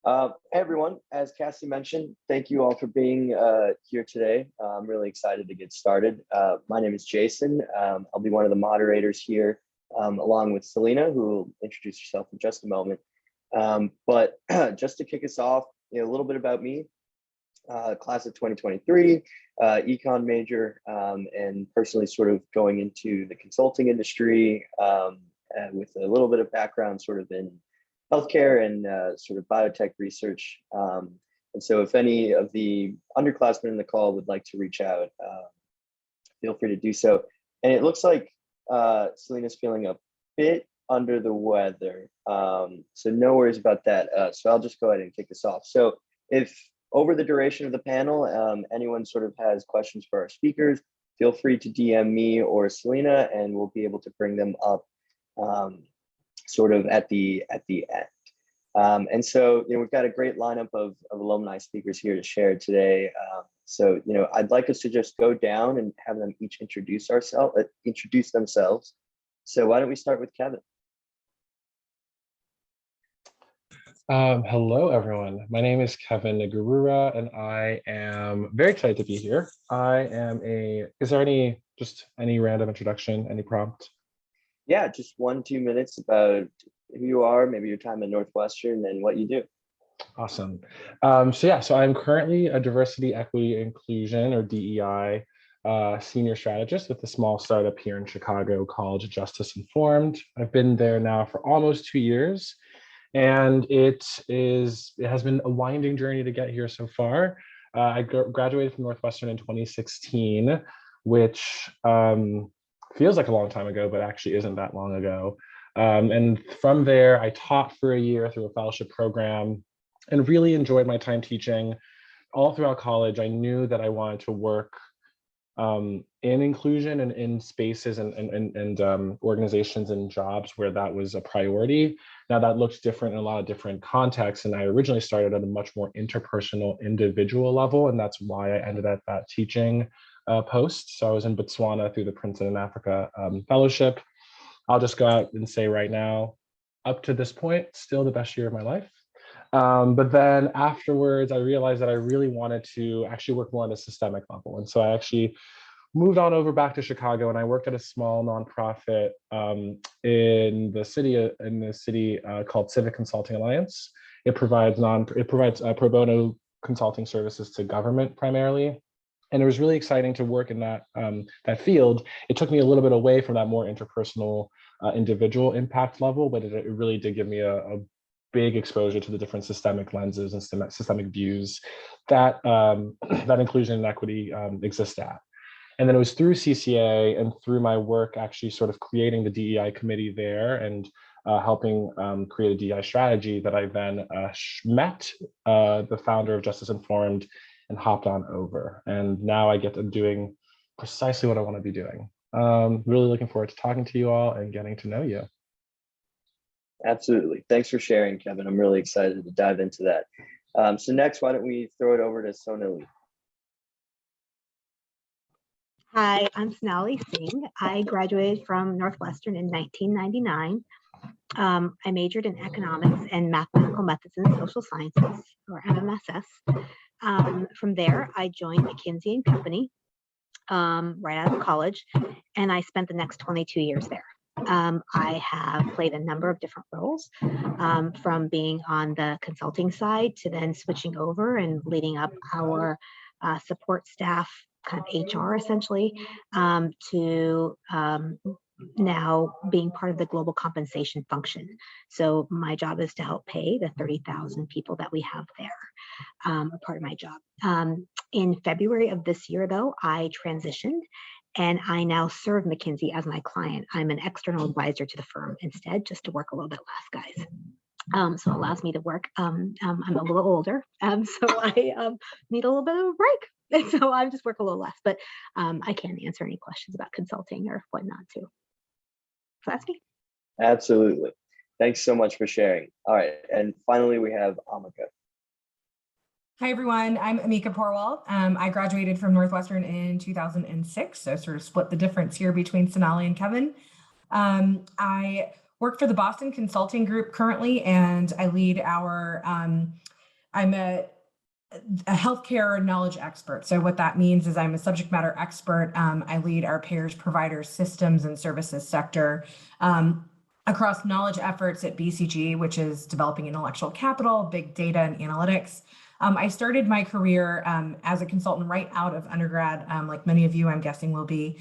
Hey everyone, as Cassie mentioned, thank you all for being here today. I'm really excited to get started. My name is Jason. I'll be one of the moderators here, along with Selena, who will introduce herself in just a moment. But just to kick us off, a little bit about me. Class of 2023, econ major, and personally sort of going into the consulting industry with a little bit of background sort of in healthcare and sort of biotech research. And so if any of the underclassmen in the call would like to reach out, feel free to do so. And it looks like Selena's feeling a bit under the weather. So no worries about that. So I'll just go ahead and kick this off. So if over the duration of the panel, anyone sort of has questions for our speakers, feel free to DM me or Selena, and we'll be able to bring them up sort of at the end. And so, we've got a great lineup of alumni speakers here to share today. So, I'd like us to just go down and have them each introduce themselves. So why don't we start with Kevin? Hello, everyone. My name is Kevin Nagurura, and I am very excited to be here. Is there any random introduction, any prompt? Yeah, just 1-2 minutes about who you are, maybe your time at Northwestern and what you do. Awesome. So I'm currently a diversity, equity, inclusion, or DEI senior strategist with a small startup here in Chicago called Justice-Informed. I've been there now for almost 2 years. And it has been a winding journey to get here so far. I graduated from Northwestern in 2016, which feels like a long time ago, but actually isn't that long ago. And from there, I taught for a year through a fellowship program and really enjoyed my time teaching. All throughout college, I knew that I wanted to work in inclusion and in spaces and organizations and jobs where that was a priority. Now that looks different in a lot of different contexts, and I originally started at a much more interpersonal, individual level, and that's why I ended at that teaching post. So I was in Botswana through the Princeton in Africa Fellowship. I'll just go out and say right now, up to this point, still the best year of my life. But then afterwards, I realized that I really wanted to actually work more on a systemic level. And so I actually moved on over back to Chicago, and I worked at a small nonprofit in the city called Civic Consulting Alliance. It provides pro bono consulting services to government primarily. And it was really exciting to work in that field. It took me a little bit away from that more interpersonal individual impact level, but it really did give me a big exposure to the different systemic lenses and systemic views that that inclusion and equity exist at. And then it was through CCA and through my work actually sort of creating the DEI committee there and helping create a DEI strategy that I then met the founder of Justice-Informed and hopped on over. And now I'm doing precisely what I want to be doing. Really looking forward to talking to you all and getting to know you. Absolutely. Thanks for sharing, Kevin. I'm really excited to dive into that. So next, why don't we throw it over to Sonali? Hi, I'm Sonali Singh. I graduated from Northwestern in 1999. I majored in economics and mathematical methods and social sciences, or MMSS. From there, I joined McKinsey & Company right out of college, and I spent the next 22 years there. I have played a number of different roles, from being on the consulting side to then switching over and leading up our support staff, kind of HR essentially, to now being part of the global compensation function. So my job is to help pay the 30,000 people that we have there, a part of my job. In February of this year, though, I transitioned and I now serve McKinsey as my client. I'm an external advisor to the firm instead, just to work a little bit less, guys. So it allows me to work. I'm a little older, so I need a little bit of a break. And so I just work a little less, but I can answer any questions about consulting or whatnot too. So that's me. Absolutely. Thanks so much for sharing. All right. And finally, we have Amika. Hi, everyone. I'm Amika Porwal. I graduated from Northwestern in 2006, so sort of split the difference here between Sonali and Kevin. I work for the Boston Consulting Group currently, and I lead our I'm a healthcare knowledge expert. So what that means is I'm a subject matter expert. I lead our payers, providers, systems, and services sector across knowledge efforts at BCG, which is developing intellectual capital, big data, and analytics. I started my career as a consultant right out of undergrad, like many of you, I'm guessing, will be,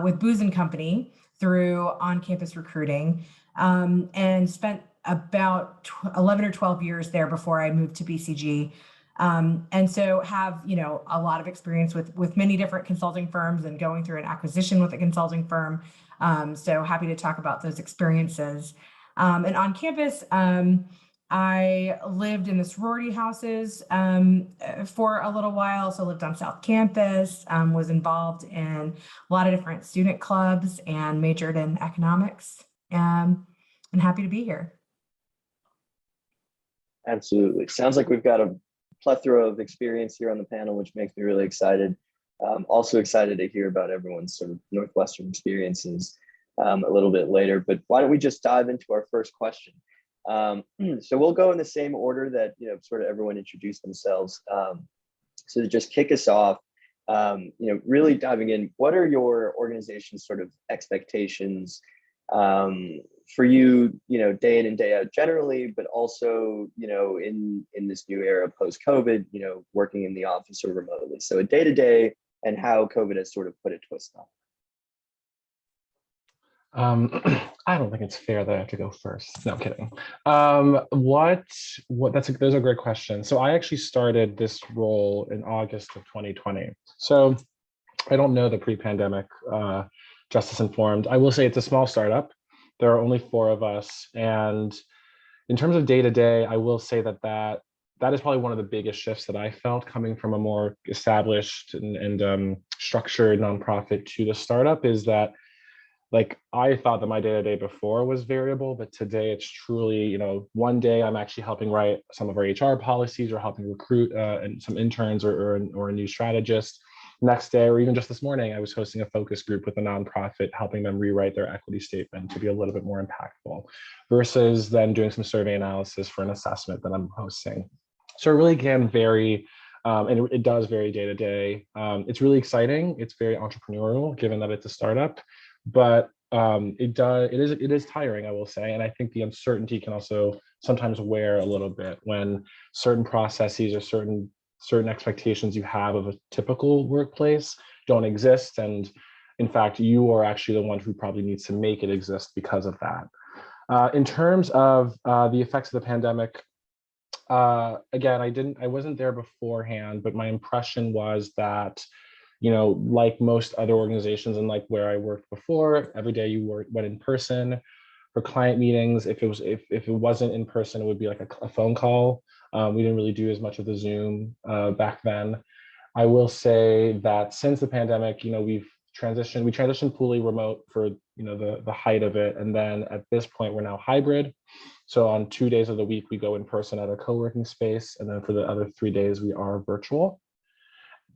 with Booz & Company through on-campus recruiting, and spent about 11 or 12 years there before I moved to BCG. And so have, a lot of experience with many different consulting firms and going through an acquisition with a consulting firm. So happy to talk about those experiences. And on campus, I lived in the sorority houses for a little while. So lived on South Campus, was involved in a lot of different student clubs and majored in economics. And happy to be here. Absolutely. Sounds like we've got a plethora of experience here on the panel, which makes me really excited. Also excited to hear about everyone's sort of Northwestern experiences a little bit later, but why don't we just dive into our first question? So we'll go in the same order that, sort of everyone introduced themselves. So to just kick us off, really diving in, what are your organization's sort of expectations for you, day in and day out generally, but also, in this new era post-COVID, working in the office or remotely. So a day-to-day and how COVID has sort of put a twist on. I don't think it's fair that I have to go first. No, I'm kidding. Those are great questions. So I actually started this role in August of 2020. So I don't know the pre-pandemic Justice Informed. I will say it's a small startup. There are only 4 of us. And in terms of day-to-day, I will say that is probably one of the biggest shifts that I felt coming from a more established and structured nonprofit to the startup, is that, like, I thought that my day-to-day before was variable, but today it's truly, one day I'm actually helping write some of our HR policies or helping recruit and some interns or a new strategist. Next day, or even just this morning, I was hosting a focus group with a nonprofit, helping them rewrite their equity statement to be a little bit more impactful, versus then doing some survey analysis for an assessment that I'm hosting. So it really can vary, and it does vary day to day. It's really exciting. It's very entrepreneurial, given that it's a startup, but it is tiring, I will say. And I think the uncertainty can also sometimes wear a little bit when certain processes or certain expectations you have of a typical workplace don't exist. And in fact, you are actually the one who probably needs to make it exist because of that. In terms of the effects of the pandemic, again, I wasn't there beforehand, but my impression was that, like most other organizations and like where I worked before, every day you went in person for client meetings. If it wasn't in person, it would be like a phone call. We didn't really do as much of the Zoom back then. I will say that since the pandemic, we transitioned fully remote for the height of it, and then at this point we're now hybrid. So on 2 days of the week we go in person at a co-working space, and then for the other 3 days we are virtual.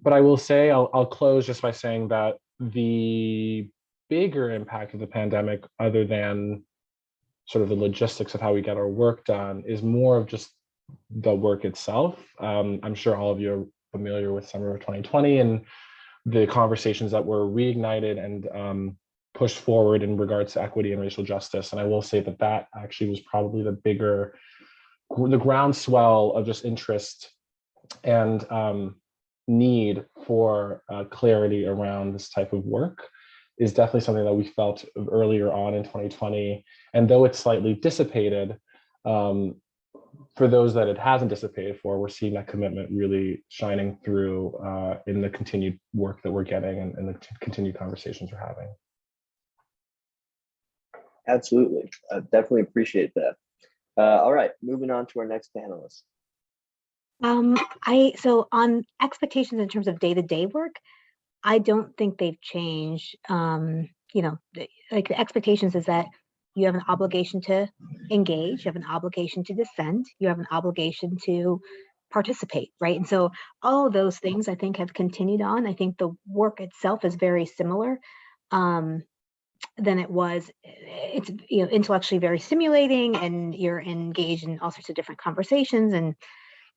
But I will say, I'll close just by saying that the bigger impact of the pandemic, other than sort of the logistics of how we get our work done, is more of just the work itself. I'm sure all of you are familiar with summer of 2020 and the conversations that were reignited and pushed forward in regards to equity and racial justice. And I will say that actually was probably the groundswell of just interest and need for clarity around this type of work is definitely something that we felt earlier on in 2020. And though it's slightly dissipated, for those that it hasn't dissipated for, we're seeing that commitment really shining through in the continued work that we're getting and the continued conversations we're having. Absolutely. Definitely appreciate that. All right, moving on to our next panelist. So on expectations in terms of day-to-day work, I don't think they've changed. Like the expectations is that you have an obligation to engage, you have an obligation to defend, you have an obligation to participate, right? And so all of those things I think have continued on. I think the work itself is very similar than it was. It's intellectually very stimulating, and you're engaged in all sorts of different conversations and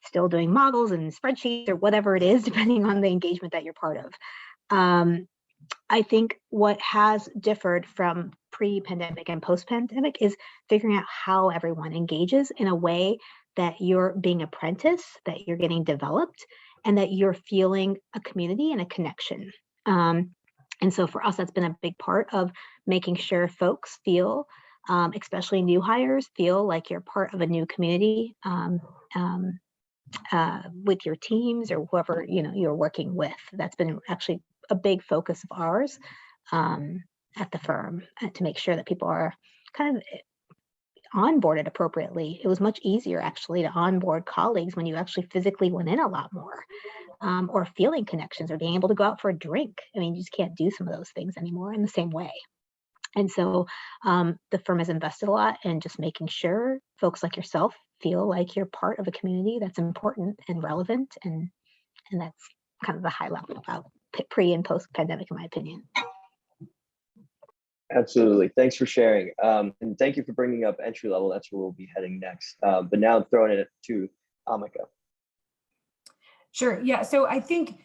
still doing models and spreadsheets or whatever it is, depending on the engagement that you're part of. I think what has differed from pre-pandemic and post-pandemic is figuring out how everyone engages in a way that you're being apprenticed, that you're getting developed, and that you're feeling a community and a connection. And so for us, that's been a big part of making sure folks feel, especially new hires, feel like you're part of a new community with your teams or whoever you're working with. That's been actually a big focus of ours at the firm, to make sure that people are kind of onboarded appropriately. It was much easier actually to onboard colleagues when you actually physically went in a lot more, or feeling connections or being able to go out for a drink. I mean, you just can't do some of those things anymore in the same way. And so the firm has invested a lot in just making sure folks like yourself feel like you're part of a community that's important and relevant. And that's kind of the high level about pre and post pandemic, in my opinion. Absolutely. Thanks for sharing. And thank you for bringing up entry level. That's where we'll be heading next. But now I'm throwing it to Amika. Sure. Yeah. So I think,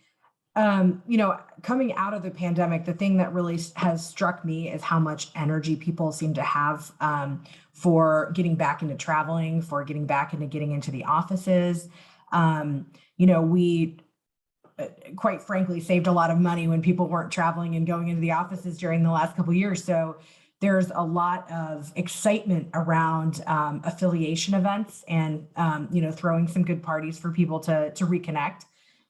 coming out of the pandemic, the thing that really has struck me is how much energy people seem to have for getting back into traveling, for getting back into getting into the offices. We quite frankly saved a lot of money when people weren't traveling and going into the offices during the last couple of years. So there's a lot of excitement around affiliation events and throwing some good parties for people to reconnect.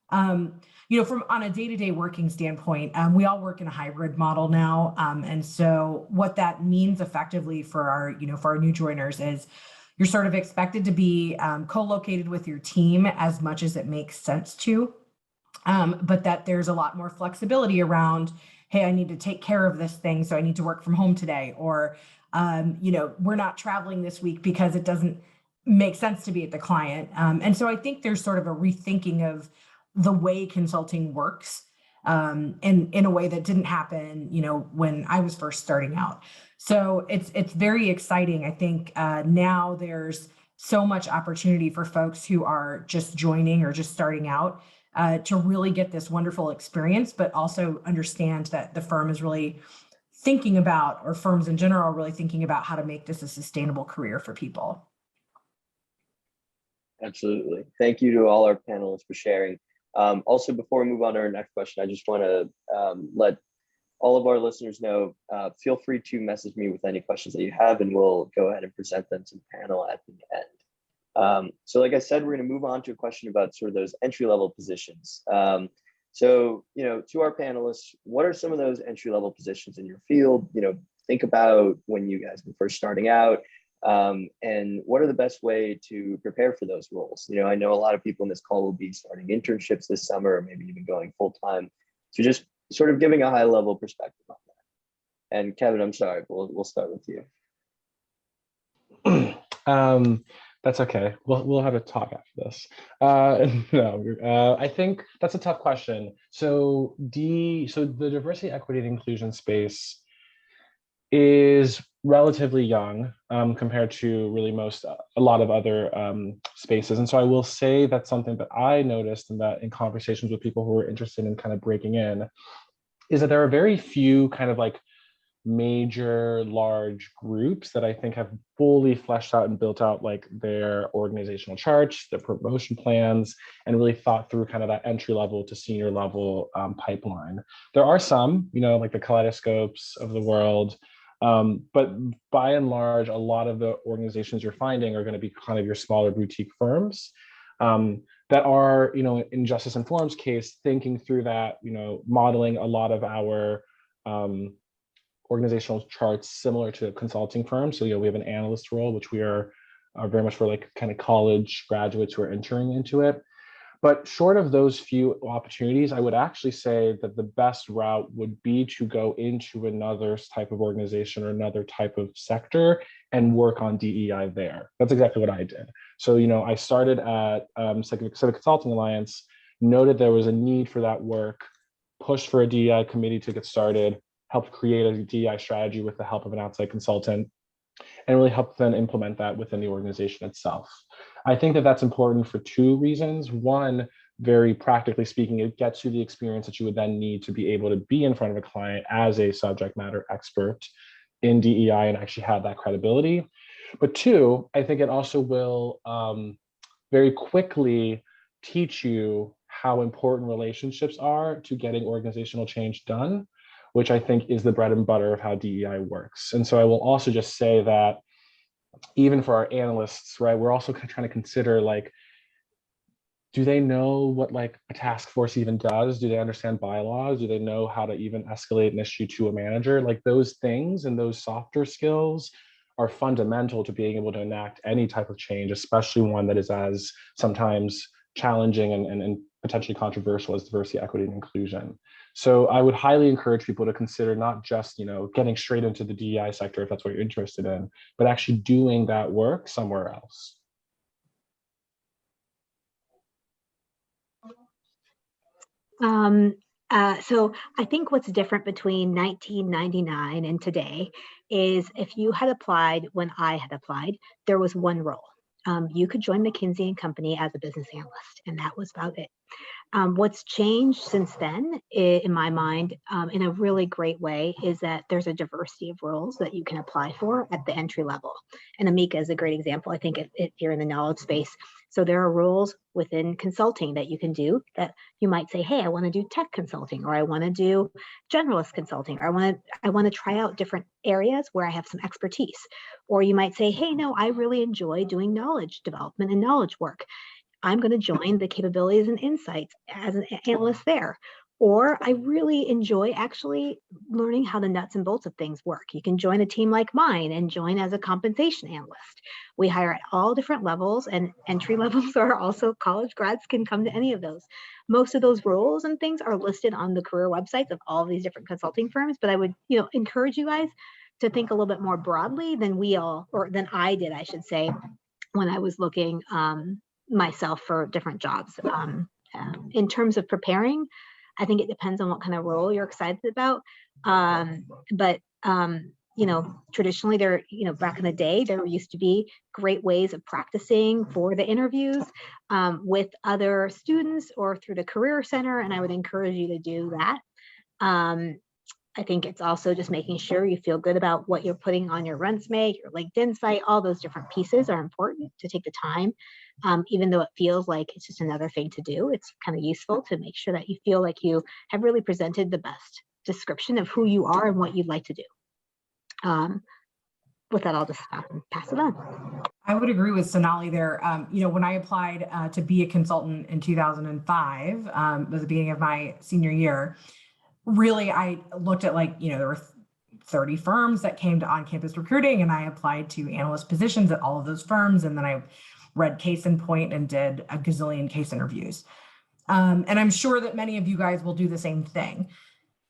From on a day-to-day working standpoint, we all work in a hybrid model now. And so what that means effectively for our new joiners is you're sort of expected to be co-located with your team as much as it makes sense to, but that there's a lot more flexibility around, hey, I need to take care of this thing, so I need to work from home today, or, we're not traveling this week because it doesn't make sense to be at the client. And so I think there's sort of a rethinking of the way consulting works in a way that didn't happen, when I was first starting out. So it's very exciting. I think now there's so much opportunity for folks who are just joining or just starting out to really get this wonderful experience, but also understand that the firm is really thinking about, or firms in general are really thinking about, how to make this a sustainable career for people. Absolutely. Thank you to all our panelists for sharing. Also, before we move on to our next question, I just want to let all of our listeners know, feel free to message me with any questions that you have, and we'll go ahead and present them to the panel at the end. So like I said, we're going to move on to a question about sort of those entry-level positions. So, to our panelists, what are some of those entry-level positions in your field? Think about when you guys were first starting out, and what are the best way to prepare for those roles? I know a lot of people in this call will be starting internships this summer, or maybe even going full-time. So just sort of giving a high-level perspective on that. And Kevin, I'm sorry, we'll start with you. That's okay. We'll have a talk after this. I think that's a tough question. So the diversity, equity, and inclusion space is relatively young compared to really a lot of other spaces. And so I will say that's something that I noticed, and that in conversations with people who are interested in kind of breaking in, is that there are very few kind of like major large groups that I think have fully fleshed out and built out like their organizational charts, their promotion plans, and really thought through kind of that entry level to senior level pipeline. There are some, like the Kaleidoscopes of the world, but by and large, a lot of the organizations you're finding are going to be kind of your smaller boutique firms that are, in Justice Informed's case, thinking through that, modeling a lot of our organizational charts similar to consulting firms. So, we have an analyst role, which we are very much for like kind of college graduates who are entering into it. But short of those few opportunities, I would actually say that the best route would be to go into another type of organization or another type of sector and work on DEI there. That's exactly what I did. So, I started at Civic Consulting Alliance, noted there was a need for that work, pushed for a DEI committee to get started, helped create a DEI strategy with the help of an outside consultant, and really help them implement that within the organization itself. I think that that's important for two reasons. One, very practically speaking, it gets you the experience that you would then need to be able to be in front of a client as a subject matter expert in DEI and actually have that credibility. But two, I think it also will very quickly teach you how important relationships are to getting organizational change done, which I think is the bread and butter of how DEI works. And so I will also just say that even for our analysts, right, we're also trying to consider, like, do they know what like a task force even does? Do they understand bylaws? Do they know how to even escalate an issue to a manager? Like, those things and those softer skills are fundamental to being able to enact any type of change, especially one that is as sometimes challenging and potentially controversial as diversity, equity, and inclusion. So I would highly encourage people to consider not just, getting straight into the DEI sector if that's what you're interested in, but actually doing that work somewhere else. So I think what's different between 1999 and today is if you had applied when I had applied, there was one role. You could join McKinsey & Company as a business analyst, and that was about it. What's changed since then, in my mind, in a really great way, is that there's a diversity of roles that you can apply for at the entry level. And Amika is a great example, I think, if you're in the knowledge space. So there are roles within consulting that you can do that you might say, hey, I want to do tech consulting, or I want to do generalist consulting, or I want to try out different areas where I have some expertise. Or you might say, hey, no, I really enjoy doing knowledge development and knowledge work. I'm going to join the capabilities and insights as an analyst there. Or I really enjoy actually learning how the nuts and bolts of things work. You can join a team like mine and join as a compensation analyst. We hire at all different levels, and entry levels, or also college grads can come to any of those. Most of those roles and things are listed on the career websites of all of these different consulting firms, but I would encourage you guys to think a little bit more broadly than than I did, I should say, when I was looking myself for different jobs. In terms of preparing, I think it depends on what kind of role you're excited about. But traditionally there, back in the day, there used to be great ways of practicing for the interviews with other students or through the Career Center. And I would encourage you to do that. I think it's also just making sure you feel good about what you're putting on your resume, your LinkedIn site. All those different pieces are important to take the time. Even though it feels like it's just another thing to do, it's kind of useful to make sure that you feel like you have really presented the best description of who you are and what you'd like to do. With that, I'll just stop and pass it on. I would agree with Sonali there. When I applied to be a consultant in 2005, was the beginning of my senior year, really, I looked at there were 30 firms that came to on-campus recruiting, and I applied to analyst positions at all of those firms. And then I read Case in Point and did a gazillion case interviews. And I'm sure that many of you guys will do the same thing.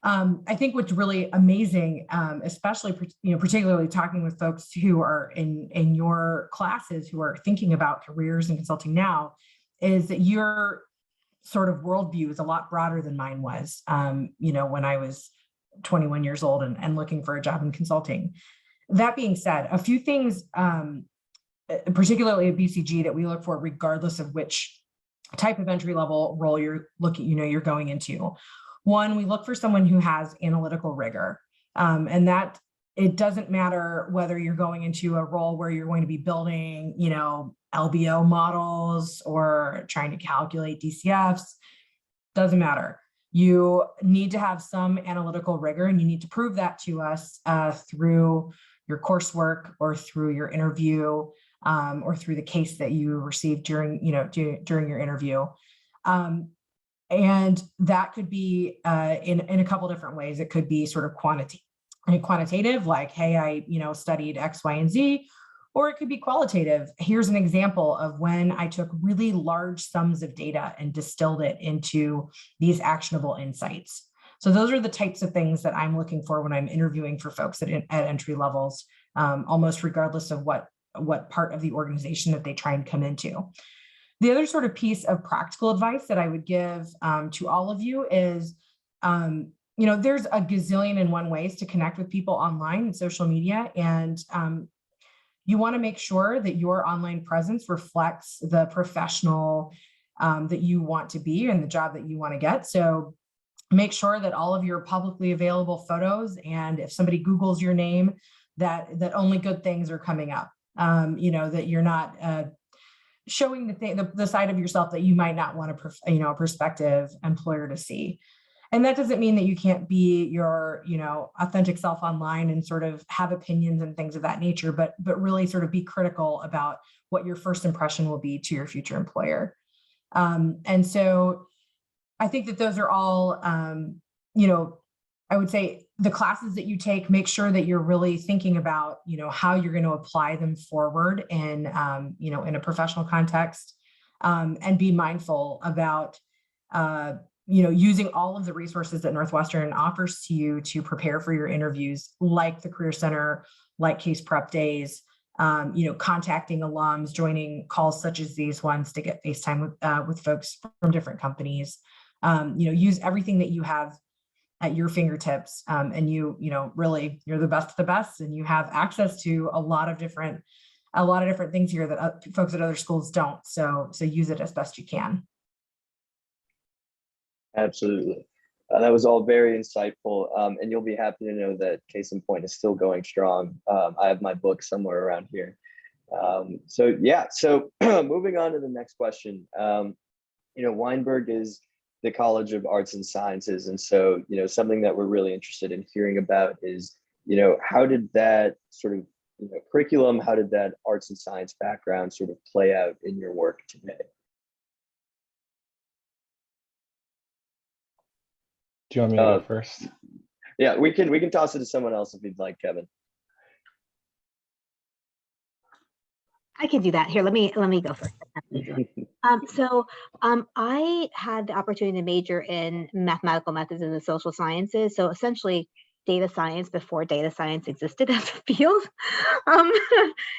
I think what's really amazing, especially, particularly talking with folks who are in your classes who are thinking about careers in consulting now, is that your sort of worldview is a lot broader than mine was, when I was 21 years old and looking for a job in consulting. That being said, a few things, particularly at BCG, that we look for regardless of which type of entry level role you're going into. One, we look for someone who has analytical rigor, and that it doesn't matter whether you're going into a role where you're going to be building, LBO models or trying to calculate DCFs. Doesn't matter. You need to have some analytical rigor, and you need to prove that to us through your coursework or through your interview, or through the case that you received during your interview. And that could be in a couple different ways. It could be sort of quantitative, like, hey, I studied X, Y, and Z, or it could be qualitative. Here's an example of when I took really large sums of data and distilled it into these actionable insights. So those are the types of things that I'm looking for when I'm interviewing for folks at entry levels, almost regardless of what part of the organization that they try and come into. The other sort of piece of practical advice that I would give to all of you is, there's a gazillion and one ways to connect with people online and social media. And you want to make sure that your online presence reflects the professional that you want to be and the job that you want to get. So make sure that all of your publicly available photos, and if somebody Googles your name, that only good things are coming up. That you're not showing the side of yourself that you might not want a prospective employer to see. And that doesn't mean that you can't be your, authentic self online and sort of have opinions and things of that nature, but really sort of be critical about what your first impression will be to your future employer. And so I think that those are all, I would say the classes that you take, make sure that you're really thinking about, how you're going to apply them forward in a professional context, and be mindful about, using all of the resources that Northwestern offers to you to prepare for your interviews, like the Career Center, like case prep days, contacting alums, joining calls such as these ones to get FaceTime with folks from different companies. Use everything that you have at your fingertips, and really you're the best of the best, and you have access to a lot of different things here that folks at other schools don't. So use it as best you can. Absolutely. That was all very insightful, and you'll be happy to know that Case in Point is still going strong. I have my book somewhere around here. So moving on to the next question. Weinberg is the College of Arts and Sciences, and so something that we're really interested in hearing about is how did that sort of curriculum, how did that arts and science background sort of play out in your work today? Do you want me to go first? Yeah, we can toss it to someone else if you'd like, Kevin. I can do that. Here, let me go first. I had the opportunity to major in mathematical methods and the social sciences. So essentially data science before data science existed as a field,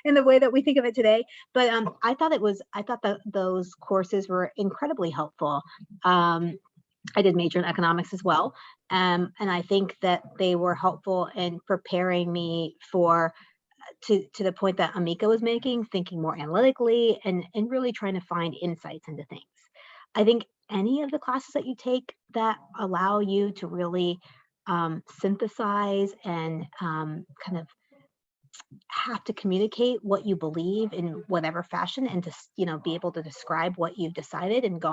in the way that we think of it today. But I thought that those courses were incredibly helpful. I did major in economics as well. And I think that they were helpful in preparing me to the point that Amika was making, thinking more analytically and really trying to find insights into things. I think any of the classes that you take that allow you to really synthesize and kind of have to communicate what you believe in whatever fashion, and to be able to describe what you've decided and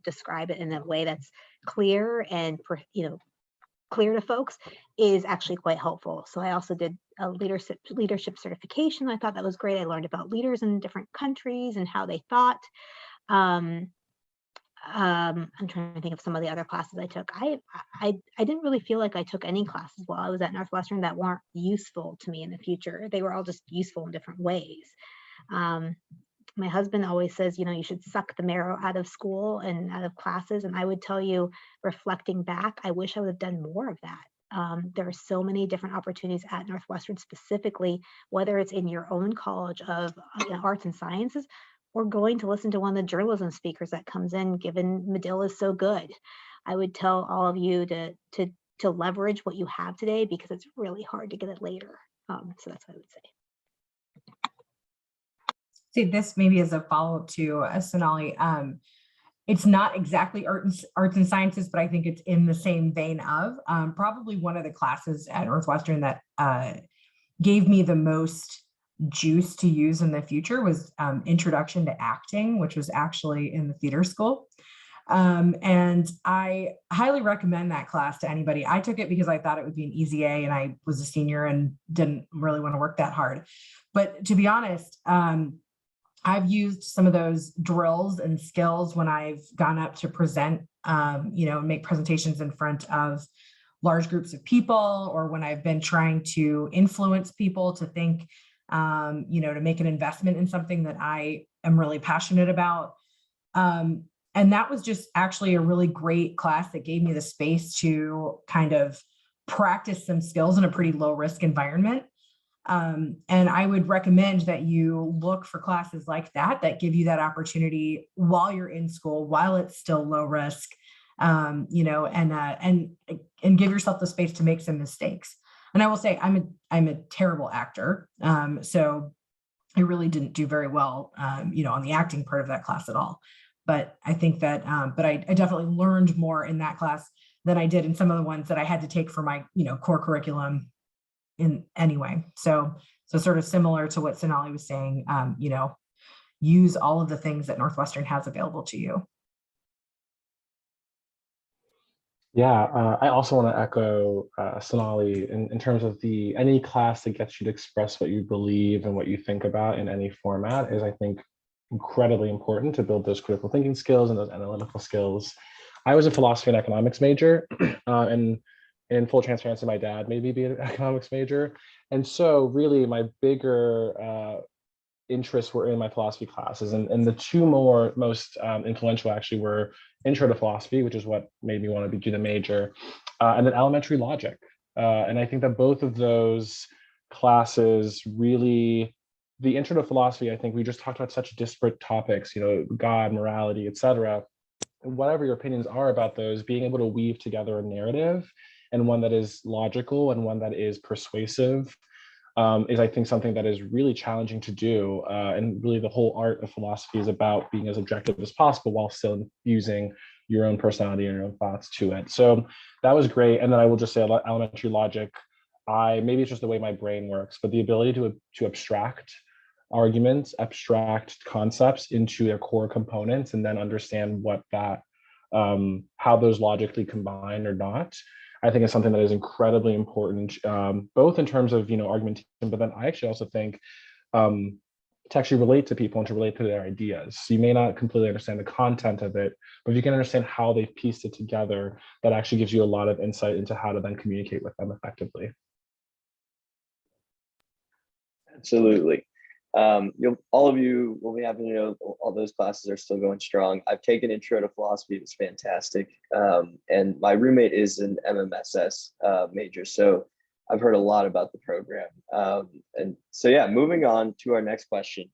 describe it in a way that's clear and clear to folks is actually quite helpful. So I also did a leadership certification. I thought that was great. I learned about leaders in different countries and how they thought. I'm trying to think of some of the other classes I took. I didn't really feel like I took any classes while I was at Northwestern that weren't useful to me in the future. They were all just useful in different ways. My husband always says, you should suck the marrow out of school and out of classes. And I would tell you, reflecting back, I wish I would have done more of that. There are so many different opportunities at Northwestern, specifically, whether it's in your own college of arts and sciences, or going to listen to one of the journalism speakers that comes in, given Medill is so good. I would tell all of you to leverage what you have today, because it's really hard to get it later. So that's what I would say. See, this maybe as a follow-up to Sonali. It's not exactly arts and sciences, but I think it's in the same vein of probably one of the classes at Northwestern that gave me the most juice to use in the future was Introduction to Acting, which was actually in the theater school. And I highly recommend that class to anybody. I took it because I thought it would be an easy A, and I was a senior and didn't really want to work that hard. But to be honest, I've used some of those drills and skills when I've gone up to present, make presentations in front of large groups of people, or when I've been trying to influence people to think, to make an investment in something that I am really passionate about. And that was just actually a really great class that gave me the space to kind of practice some skills in a pretty low risk environment. And I would recommend that you look for classes like that give you that opportunity while you're in school, while it's still low risk, and give yourself the space to make some mistakes. And I will say, I'm a terrible actor. So I really didn't do very well, on the acting part of that class at all. But I think that, but I definitely learned more in that class than I did in some of the ones that I had to take for my, core curriculum in anyway. So sort of similar to what Sonali was saying, use all of the things that Northwestern has available to you. Yeah, I also want to echo Sonali in terms of any class that gets you to express what you believe and what you think about in any format is, I think, incredibly important to build those critical thinking skills and those analytical skills. I was a philosophy and economics major, and in full transparency, my dad made me be an economics major. And so really my bigger interests were in my philosophy classes. And the two most influential actually were Intro to Philosophy, which is what made me want to do the major, and then Elementary Logic. And I think that both of those classes really, the Intro to Philosophy, I think we just talked about such disparate topics, God, morality, etc. Whatever your opinions are about those, being able to weave together a narrative and one that is logical and one that is persuasive is, I think, something that is really challenging to do. And really the whole art of philosophy is about being as objective as possible while still using your own personality and your own thoughts to it. So that was great. And then I will just say Elementary Logic, maybe it's just the way my brain works, but the ability to abstract arguments, abstract concepts into their core components, and then understand what that, how those logically combine or not, I think is something that is incredibly important, both in terms of, argumentation, but then I actually also think to actually relate to people and to relate to their ideas. So you may not completely understand the content of it, but if you can understand how they've pieced it together, that actually gives you a lot of insight into how to then communicate with them effectively. Absolutely. All of you will be happy to know all those classes are still going strong. I've taken Intro to Philosophy. It was fantastic. And my roommate is an MMSS major. So I've heard a lot about the program. And so, yeah, moving on to our next question.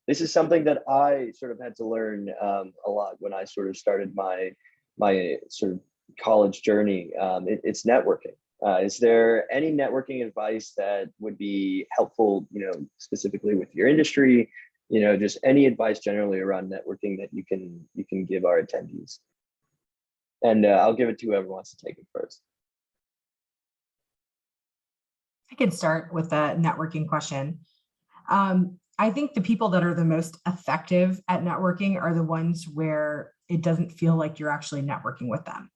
This is something that I sort of had to learn a lot when I sort of started my sort of college journey. It's networking. Is there any networking advice that would be helpful, specifically with your industry, just any advice generally around networking that you can give our attendees? And I'll give it to whoever wants to take it first. I can start with the networking question. I think the people that are the most effective at networking are the ones where it doesn't feel like you're actually networking with them.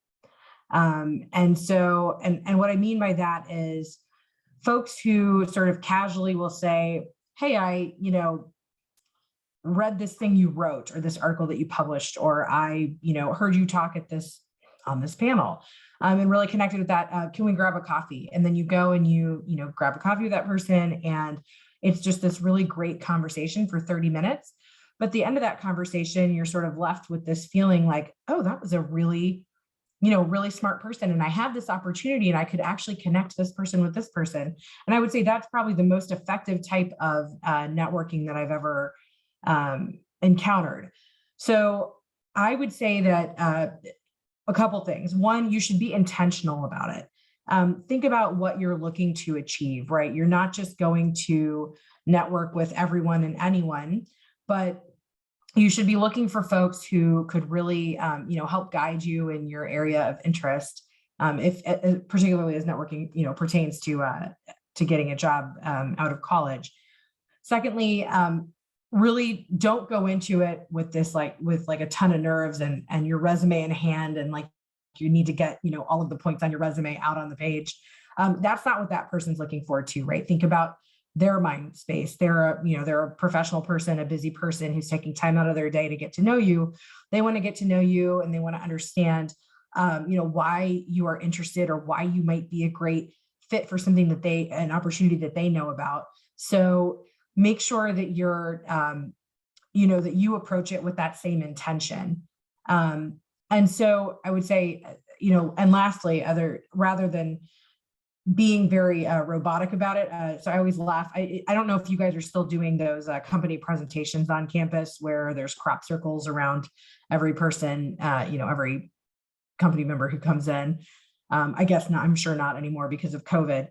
And what I mean by that is folks who sort of casually will say, hey, I, read this thing you wrote or this article that you published, or I, heard you talk on this panel, and really connected with that. Can we grab a coffee? And then you go and you grab a coffee with that person. And it's just this really great conversation for 30 minutes. But at the end of that conversation, you're sort of left with this feeling like, oh, that was a really smart person. And I had this opportunity and I could actually connect this person with this person. And I would say that's probably the most effective type of networking that I've ever encountered. So I would say that a couple things. One, you should be intentional about it. Think about what you're looking to achieve, right? You're not just going to network with everyone and anyone, but you should be looking for folks who could really, help guide you in your area of interest, if particularly as networking, pertains to getting a job out of college. Secondly, really don't go into it with this with a ton of nerves and your resume in hand and you need to get all of the points on your resume out on the page. That's not what that person's looking forward to, right? Think about their mind space. They're a professional person, a busy person who's taking time out of their day to get to know you. They want to get to know you and they want to understand, why you are interested or why you might be a great fit for something an opportunity that they know about. So make sure that you're, that you approach it with that same intention. And so I would say, and lastly, rather than being very robotic about it. So I always laugh. I don't know if you guys are still doing those company presentations on campus where there's crop circles around every person, every company member who comes in. I guess not, I'm sure not anymore because of COVID.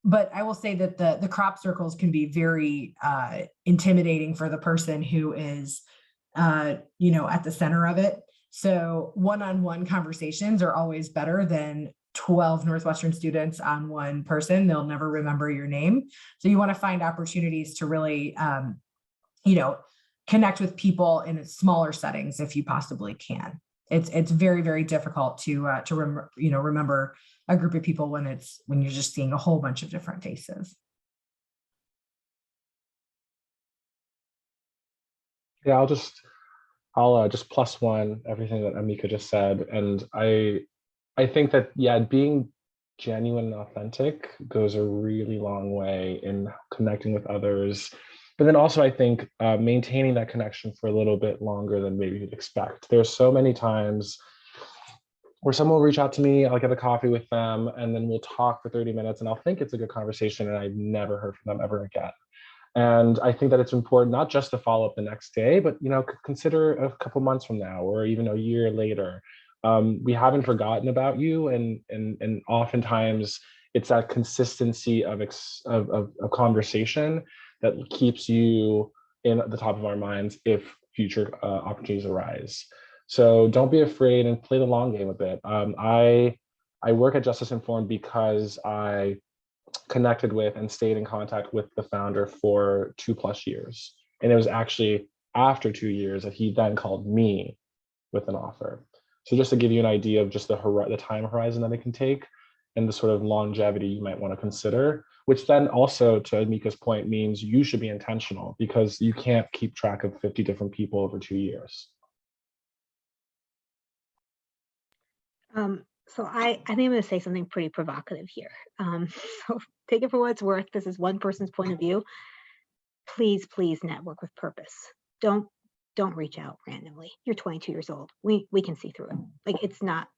but I will say that the crop circles can be very intimidating for the person who is, at the center of it. So one-on-one conversations are always better than 12 Northwestern students on one person. They'll never remember your name. So you want to find opportunities to really, connect with people in smaller settings if you possibly can. It's very, very difficult to remember a group of people when you're just seeing a whole bunch of different faces. Yeah, I'll just plus one everything that Amika just said, and I think that, yeah, being genuine and authentic goes a really long way in connecting with others. But then also, I think maintaining that connection for a little bit longer than maybe you'd expect. There's so many times where someone will reach out to me, I'll get a coffee with them, and then we'll talk for 30 minutes, and I'll think it's a good conversation, and I've never heard from them ever again. And I think that it's important not just to follow up the next day, but consider a couple months from now, or even a year later. We haven't forgotten about you, and oftentimes it's that consistency of conversation that keeps you in the top of our minds if future opportunities arise. So don't be afraid and play the long game a bit. I work at Justice Informed because I connected with and stayed in contact with the founder for 2+ years. And it was actually after 2 years that he then called me with an offer. So just to give you an idea of just the time horizon that it can take and the sort of longevity you might want to consider, which then also, to Amika's point, means you should be intentional, because you can't keep track of 50 different people over 2 years. So I think I'm going to say something pretty provocative here. So take it for what it's worth. This is one person's point of view. Please network with purpose. Don't reach out randomly. You're 22 years old. We can see through it. Like, it's not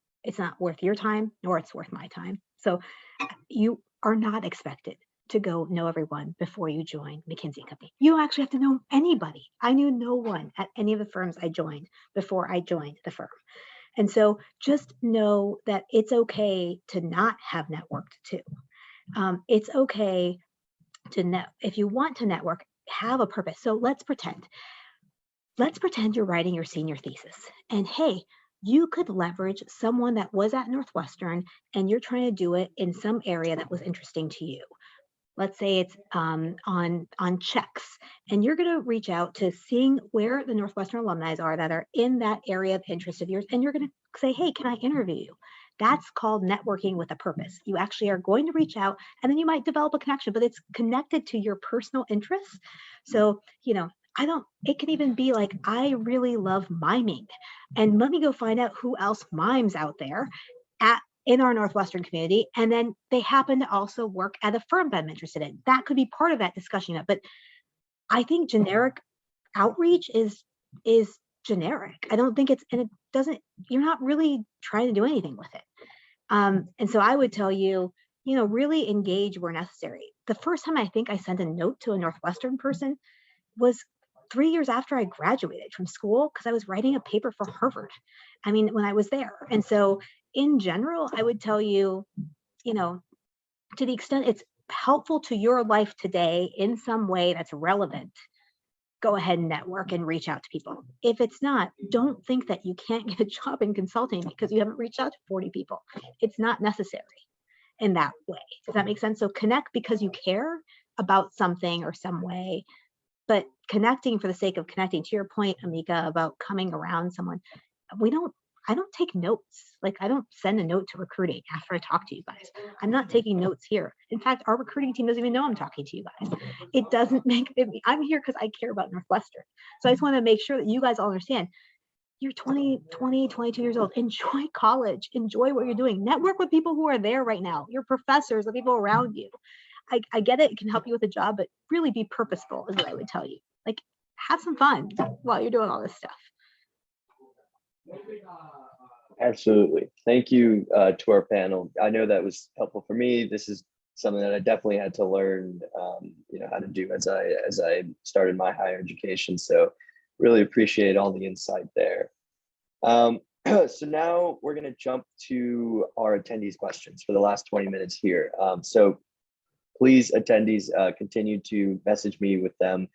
worth your time, nor it's worth my time. So you are not expected to go know everyone before you join McKinsey & Company. You don't actually have to know anybody. I knew no one at any of the firms I joined before I joined the firm. And so just know that it's okay to not have networked too. It's okay to if you want to network, have a purpose. So let's pretend you're writing your senior thesis, and hey, you could leverage someone that was at Northwestern and you're trying to do it in some area that was interesting to you. Let's say it's on checks, and you're going to reach out to seeing where the Northwestern alumni are that are in that area of interest of yours, and you're going to say, hey, can I interview you? That's called networking with a purpose. You actually are going to reach out, and then you might develop a connection, but it's connected to your personal interests. So, it can even be like, I really love miming, and let me go find out who else mimes out there in our Northwestern community. And then they happen to also work at a firm that I'm interested in. That could be part of that discussion. But I think generic outreach is generic. I don't think you're not really trying to do anything with it. And so I would tell you, really engage where necessary. The first time I think I sent a note to a Northwestern person was 3 years after I graduated from school, because I was writing a paper for Harvard. I mean, when I was there. And so in general, I would tell you, to the extent it's helpful to your life today in some way that's relevant, go ahead and network and reach out to people. If it's not, don't think that you can't get a job in consulting because you haven't reached out to 40 people. It's not necessary in that way. Does that make sense? So connect because you care about something or some way, but connecting for the sake of connecting. To your point, Amika, about coming around someone, I don't take notes. Like, I don't send a note to recruiting after I talk to you guys. I'm not taking notes here. In fact, our recruiting team doesn't even know I'm talking to you guys. It doesn't make it, I'm here because I care about Northwestern. So I just want to make sure that you guys all understand, you're 22 years old. Enjoy college. Enjoy what you're doing. Network with people who are there right now. Your professors, the people around you. I get it. It can help you with a job, but really be purposeful is what I would tell you. Like, have some fun while you're doing all this stuff. Absolutely. Thank you to our panel. I know that was helpful for me. This is something that I definitely had to learn, how to do as I started my higher education. So really appreciate all the insight there. So now we're going to jump to our attendees' questions for the last 20 minutes here. So please, attendees, continue to message me with them.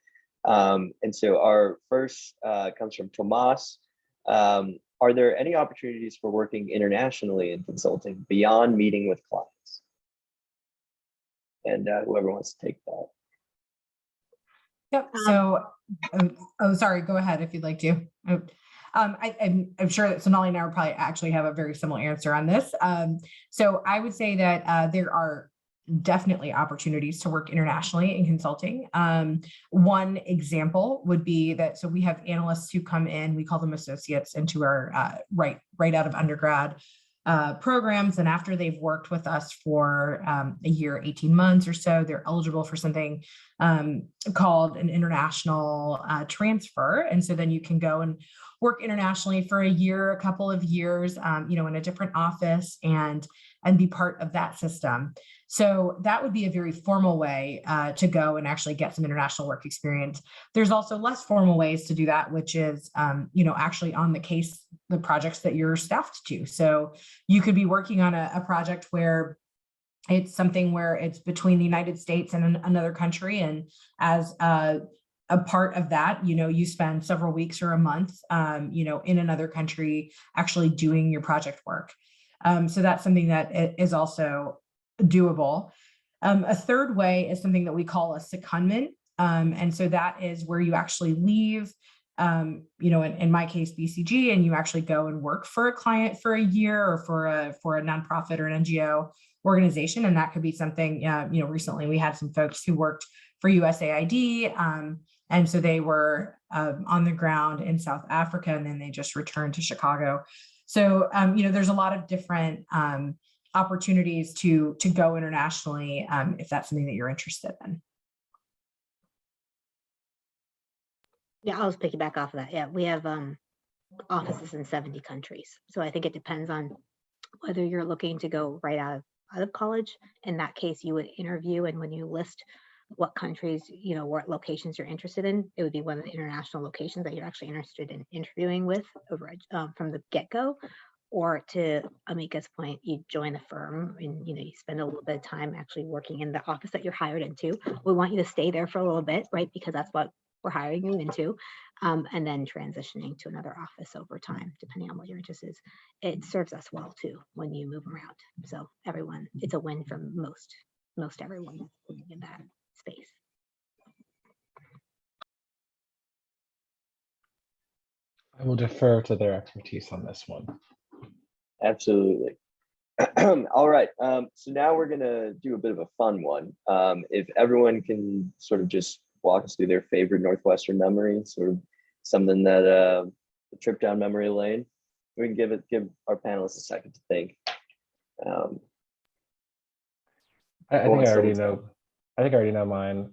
And so our first comes from Tomas. Are there any opportunities for working internationally in consulting beyond meeting with clients? And whoever wants to take that. Yep. So, oh, sorry, go ahead if you'd like to. I'm sure that Sonali and I would probably actually have a very similar answer on this. So I would say that there are definitely opportunities to work internationally in consulting. One example would be that, so we have analysts who come in, we call them associates, into our right out of undergrad programs. And after they've worked with us for a year, 18 months or so, they're eligible for something called an international transfer. And so then you can go and work internationally for a year, a couple of years, in a different office and be part of that system. So that would be a very formal way to go and actually get some international work experience. There's also less formal ways to do that, which is, actually on the case, the projects that you're staffed to. So you could be working on a project where it's something where it's between the United States and another country. And as a part of that, you spend several weeks or a month, in another country actually doing your project work. So that's something that is also doable. A third way is something that we call a secondment. And so that is where you actually leave, in my case, BCG, and you actually go and work for a client for a year or for a nonprofit or an NGO organization. And that could be something, recently we had some folks who worked for USAID. And so they were on the ground in South Africa, and then they just returned to Chicago. So, there's a lot of different opportunities to go internationally if that's something that you're interested in. Yeah, I'll just piggyback off of that. Yeah, we have offices in 70 countries. So I think it depends on whether you're looking to go right out of college. In that case, you would interview, and when you list what countries, what locations you're interested in, it would be one of the international locations that you're actually interested in interviewing with from the get-go. Or to Amika's point, you join a firm and you spend a little bit of time actually working in the office that you're hired into. We want you to stay there for a little bit, right? Because that's what we're hiring you into, and then transitioning to another office over time, depending on what your interest is. It serves us well too when you move around. So everyone, it's a win for most everyone in that space. I will defer to their expertise on this one. Absolutely. All right. So now we're going to do a bit of a fun one. If everyone can sort of just walk us through their favorite Northwestern memory, sort of something that a trip down memory lane. We can give our panelists a second to think. I think I already know. I think I already know mine.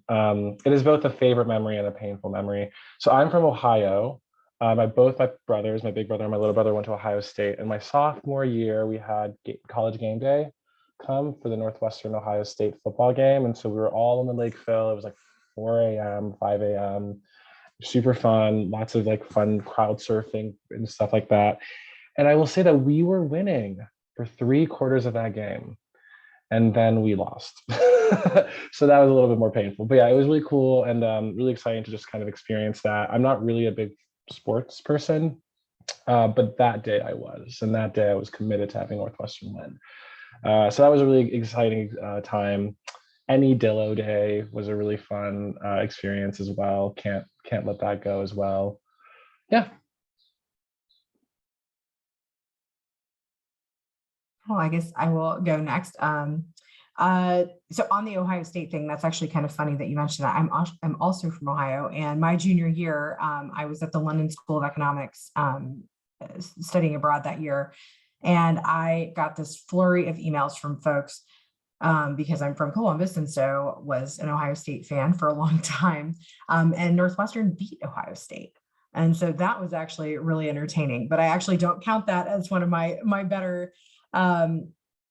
It is both a favorite memory and a painful memory. So I'm from Ohio. Both my brothers, my big brother and my little brother, went to Ohio State. And my sophomore year, we had college game day come for the Northwestern Ohio State football game. And so we were all in the Lake Phil. It was like 4 a.m., 5 a.m., super fun, lots of like fun crowd surfing and stuff like that. And I will say that we were winning for 3/4 of that game. And then we lost. So that was a little bit more painful. But yeah, it was really cool and really exciting to just kind of experience that. I'm not really a big sports person, but that day I was. And that day I was committed to having Northwestern win. So that was a really exciting time. Any Dillo Day was a really fun experience as well. Can't let that go as well. Yeah. Well, I guess I will go next. So on the Ohio State thing, that's actually kind of funny that you mentioned that. I'm also from Ohio, and my junior year, I was at the London School of Economics studying abroad that year, and I got this flurry of emails from folks because I'm from Columbus and so was an Ohio State fan for a long time, and Northwestern beat Ohio State. And so that was actually really entertaining, but I actually don't count that as one of my better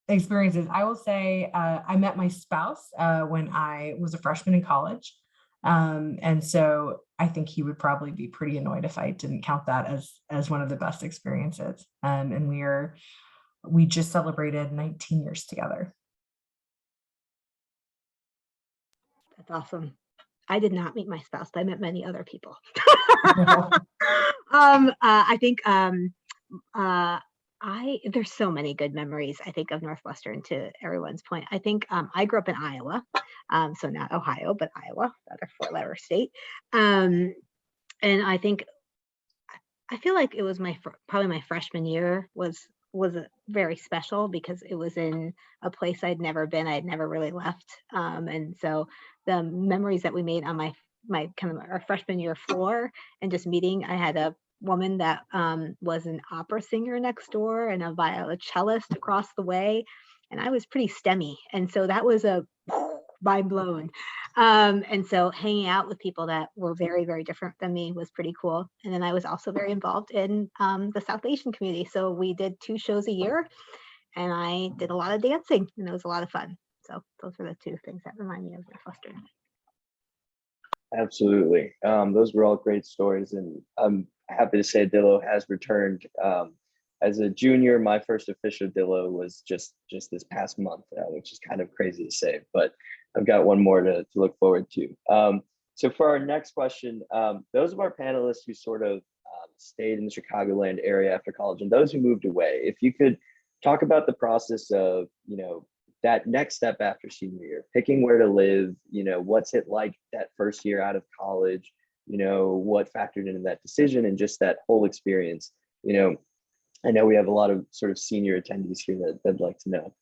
experiences. I will say I met my spouse when I was a freshman in college. And so I think he would probably be pretty annoyed if I didn't count that as one of the best experiences. And we just celebrated 19 years together. That's awesome. I did not meet my spouse, but I met many other people. I think there's so many good memories, I think, of Northwestern, to everyone's point. I think I grew up in Iowa, so not Ohio, but Iowa, another four-letter state. And I think, I feel like it was probably my freshman year was very special because it was in a place I'd never been. I'd never really left. And so the memories that we made on my kind of our freshman year floor, and just meeting, I had a woman that was an opera singer next door and a violoncellist across the way. And I was pretty STEMmy. And so that was a mind blown. And so hanging out with people that were very, very different than me was pretty cool. And then I was also very involved in the South Asian community. So we did 2 shows a year, and I did a lot of dancing, and it was a lot of fun. So those were the 2 things that remind me of Northwestern. Absolutely. Those were all great stories, and I'm happy to say Dillo has returned. As a junior, my first official Dillo was just this past month, which is kind of crazy to say, but I've got one more to look forward to. So for our next question, those of our panelists who sort of stayed in the Chicagoland area after college, and those who moved away, if you could talk about the process of, that next step after senior year, picking where to live, what's it like that first year out of college, what factored into that decision, and just that whole experience. I know we have a lot of sort of senior attendees here that'd like to know.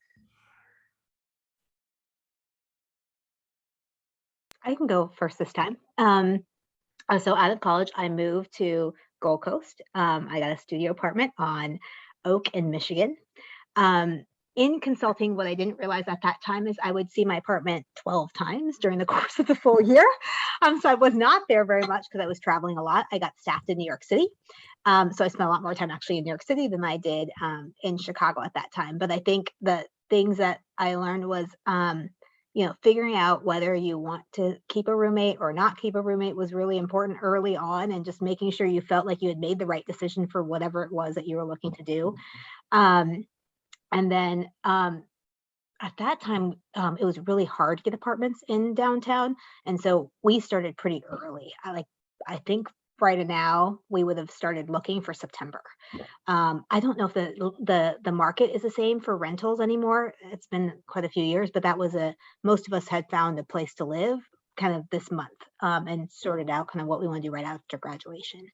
I can go first this time. So out of college, I moved to Gold Coast. I got a studio apartment on Oak in Michigan. In consulting, what I didn't realize at that time is I would see my apartment 12 times during the course of the full year. So I was not there very much because I was traveling a lot. I got staffed in New York City. So I spent a lot more time actually in New York City than I did in Chicago at that time. But I think the things that I learned was, figuring out whether you want to keep a roommate or not keep a roommate was really important early on, and just making sure you felt like you had made the right decision for whatever it was that you were looking to do. And then at that time, it was really hard to get apartments in downtown. And so we started pretty early. I think right now we would have started looking for September. I don't know if the market is the same for rentals anymore. It's been quite a few years, but that was most of us had found a place to live kind of this month, and sorted out kind of what we want to do right after graduation.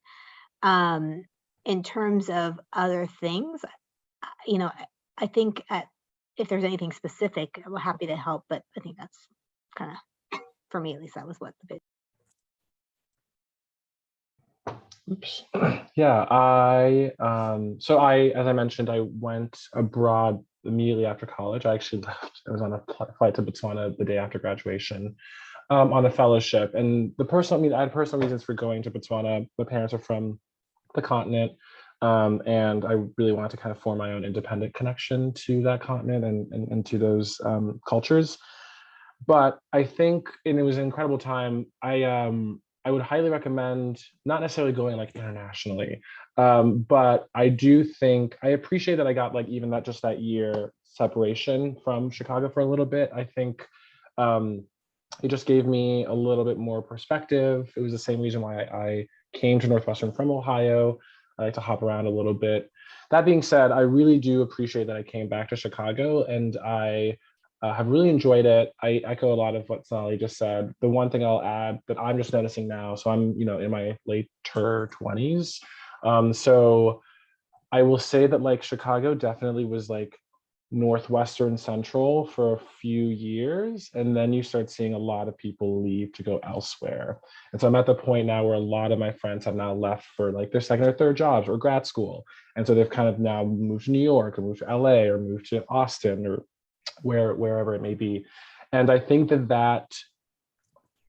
In terms of other things, I think if there's anything specific, I'm happy to help, but I think that's kind of, for me at least, that was what the big. Oops. Yeah, as I mentioned, I went abroad immediately after college. I actually left. I was on a flight to Botswana the day after graduation, on a fellowship. And I had personal reasons for going to Botswana. My parents are from the continent. And I really wanted to kind of form my own independent connection to that continent and to those cultures. But I think, and it was an incredible time. I would highly recommend not necessarily going like internationally, but I do think I appreciate that I got like even that year separation from Chicago for a little bit. I think it just gave me a little bit more perspective. It was the same reason why I came to Northwestern from Ohio. I like to hop around a little bit. That being said, I really do appreciate that I came back to Chicago, and I have really enjoyed it. I echo a lot of what Sonali just said. The one thing I'll add that I'm just noticing now, so I'm in my later 20s. So I will say that like Chicago definitely was like Northwestern Central for a few years, and then you start seeing a lot of people leave to go elsewhere. And so I'm at the point now where a lot of my friends have now left for like their second or third jobs or grad school, and so they've kind of now moved to New York or moved to LA or moved to Austin or wherever it may be. And I think that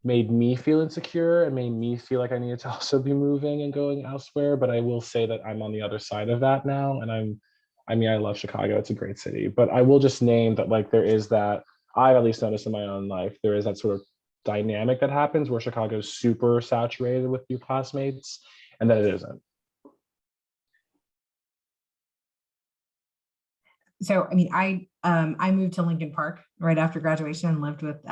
made me feel insecure and made me feel like I needed to also be moving and going elsewhere. But I will say that I'm on the other side of that now, and I love Chicago. It's a great city, but I will just name that like there is that, I've at least noticed in my own life, there is that sort of dynamic that happens where Chicago is super saturated with your classmates and that it isn't. So, I mean, I moved to Lincoln Park right after graduation and lived with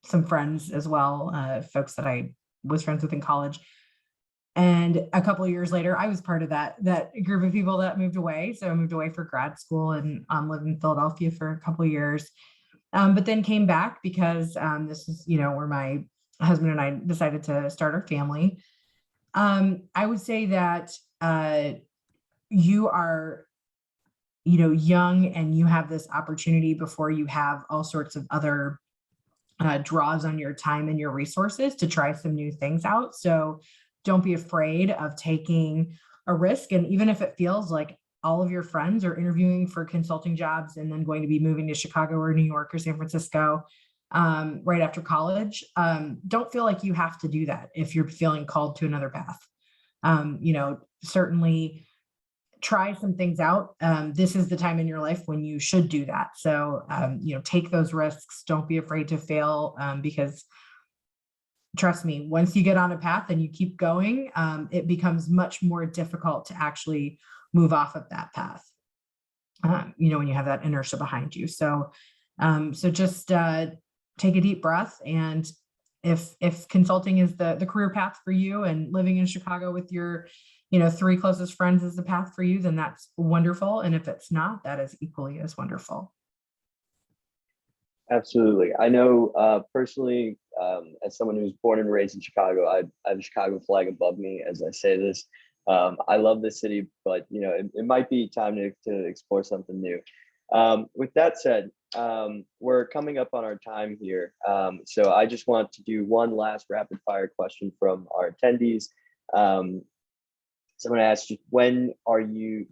some friends as well, folks that I was friends with in college. And a couple of years later, I was part of that group of people that moved away. So I moved away for grad school and lived in Philadelphia for a couple of years, but then came back because this is, where my husband and I decided to start our family. I would say that you are, young and you have this opportunity before you have all sorts of other draws on your time and your resources to try some new things out. So don't be afraid of taking a risk. And even if it feels like all of your friends are interviewing for consulting jobs and then going to be moving to Chicago or New York or San Francisco right after college, don't feel like you have to do that if you're feeling called to another path. Certainly try some things out. This is the time in your life when you should do that. So, take those risks. Don't be afraid to fail because trust me, once you get on a path and you keep going, it becomes much more difficult to actually move off of that path. When you have that inertia behind you. So just take a deep breath. And if consulting is the career path for you and living in Chicago with your, 3 closest friends is the path for you, then that's wonderful. And if it's not, that is equally as wonderful. Absolutely. I know personally, as someone who's born and raised in Chicago, I have a Chicago flag above me as I say this. I love this city, but it might be time to explore something new. With that said, we're coming up on our time here. So I just want to do one last rapid fire question from our attendees. Someone asked, when do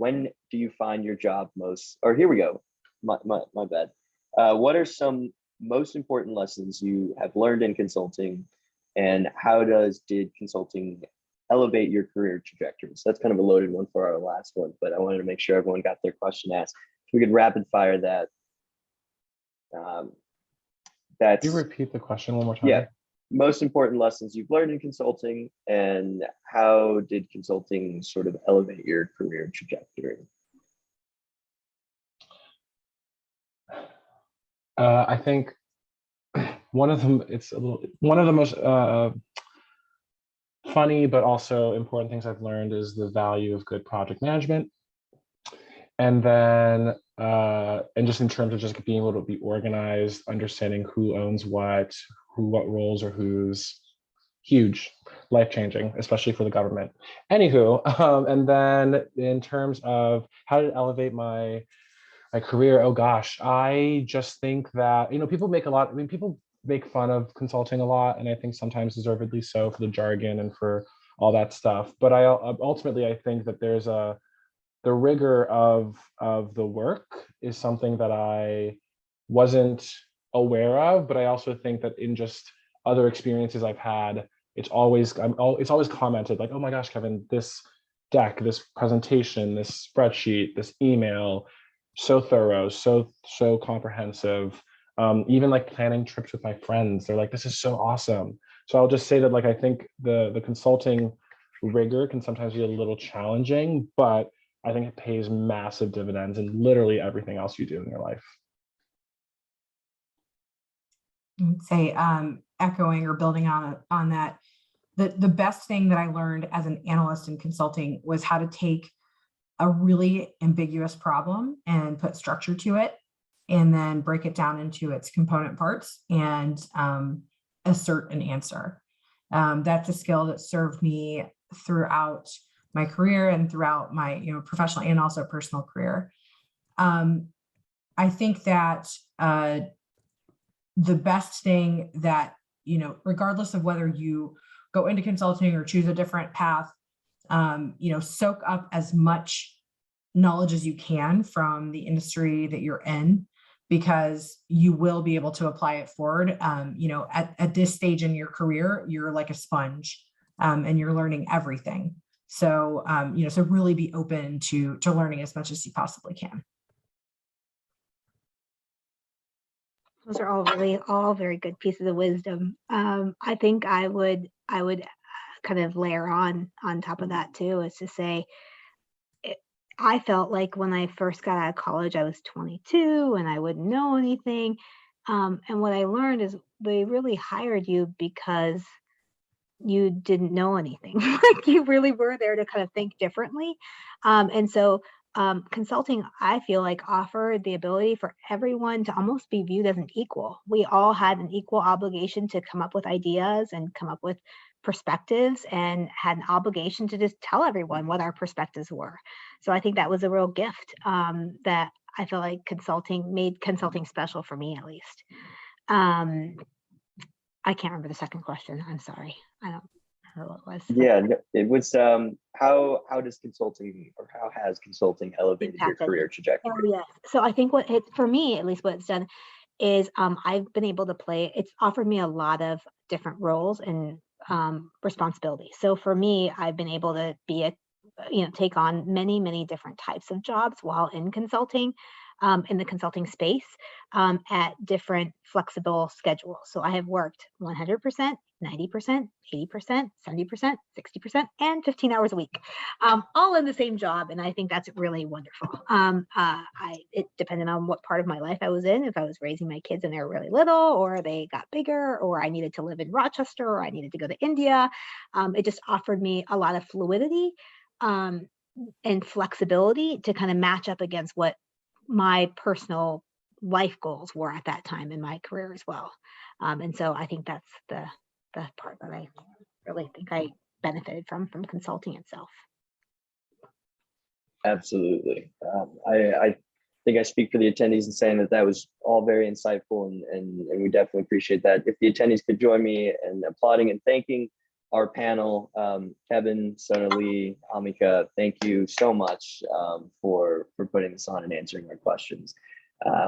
you find your job most, or here we go, my bad. What are some most important lessons you have learned in consulting, and how did consulting elevate your career trajectory? So that's kind of a loaded one for our last one, but I wanted to make sure everyone got their question asked. If we could rapid fire that. Can you repeat the question one more time? Yeah. Most important lessons you've learned in consulting, and how did consulting sort of elevate your career trajectory? I think one of them, one of the most funny but also important things I've learned is the value of good project management. And then, and just in terms of just being able to be organized, understanding who owns what roles are whose, huge, life-changing, especially for the government. Anywho, and then in terms of how did it elevate my career, oh gosh, I just think that, people make fun of consulting a lot, and I think sometimes deservedly so for the jargon and for all that stuff. But ultimately, I think that there's the rigor of the work is something that I wasn't aware of, but I also think that in just other experiences I've had, it's always commented like, oh my gosh, Kevin, this deck, this presentation, this spreadsheet, this email, so thorough, so comprehensive. Even like planning trips with my friends, they're like, this is so awesome. So I'll just say that, like, I think the consulting rigor can sometimes be a little challenging, but I think it pays massive dividends in literally everything else you do in your life. I would say, echoing or building on that, the best thing that I learned as an analyst in consulting was how to take a really ambiguous problem and put structure to it, and then break it down into its component parts and assert an answer. That's a skill that served me throughout my career and throughout my professional and also personal career. I think that the best thing that, regardless of whether you go into consulting or choose a different path, soak up as much knowledge as you can from the industry that you're in, because you will be able to apply it forward. At this stage in your career, you're like a sponge, and you're learning everything. So, so really be open to learning as much as you possibly can. Those are all very good pieces of wisdom. I think I would kind of layer on top of that too, is to say, I felt like when I first got out of college, I was 22 and I wouldn't know anything. And what I learned is they really hired you because you didn't know anything. Like you really were there to kind of think differently. And so consulting, I feel like, offered the ability for everyone to almost be viewed as an equal. We all had an equal obligation to come up with ideas and come up with perspectives, and had an obligation to just tell everyone what our perspectives were. So I think that was a real gift, that I feel like consulting made consulting special for me, at least. Um, I can't remember the second question. I'm sorry. I don't remember what it was. Yeah, no, it was how does consulting, or how has consulting elevated your Impacted. career trajectory? Oh, yes. So I think what it, for me, at least what it's done is, I've been able to play, it's offered me a lot of different roles and responsibilities. So for me, I've been able to be a, take on many, many different types of jobs while in consulting, in the consulting space, at different flexible schedules. So I have worked 100%, 90%, 80%, 70%, 60%, and 15 hours a week, all in the same job. And I think that's really wonderful. It depended on what part of my life I was in. If I was raising my kids and they were really little, or they got bigger, or I needed to live in Rochester, or I needed to go to India, it just offered me a lot of fluidity, and flexibility to kind of match up against what my personal life goals were at that time in my career as well. And so I think that's the part that I really think I benefited from consulting itself. Absolutely. I think I speak for the attendees in saying that that was all very insightful, and we definitely appreciate that. If the attendees could join me in applauding and thanking our panel, Kevin, Sonali, Amika, thank you so much for putting this on and answering our questions.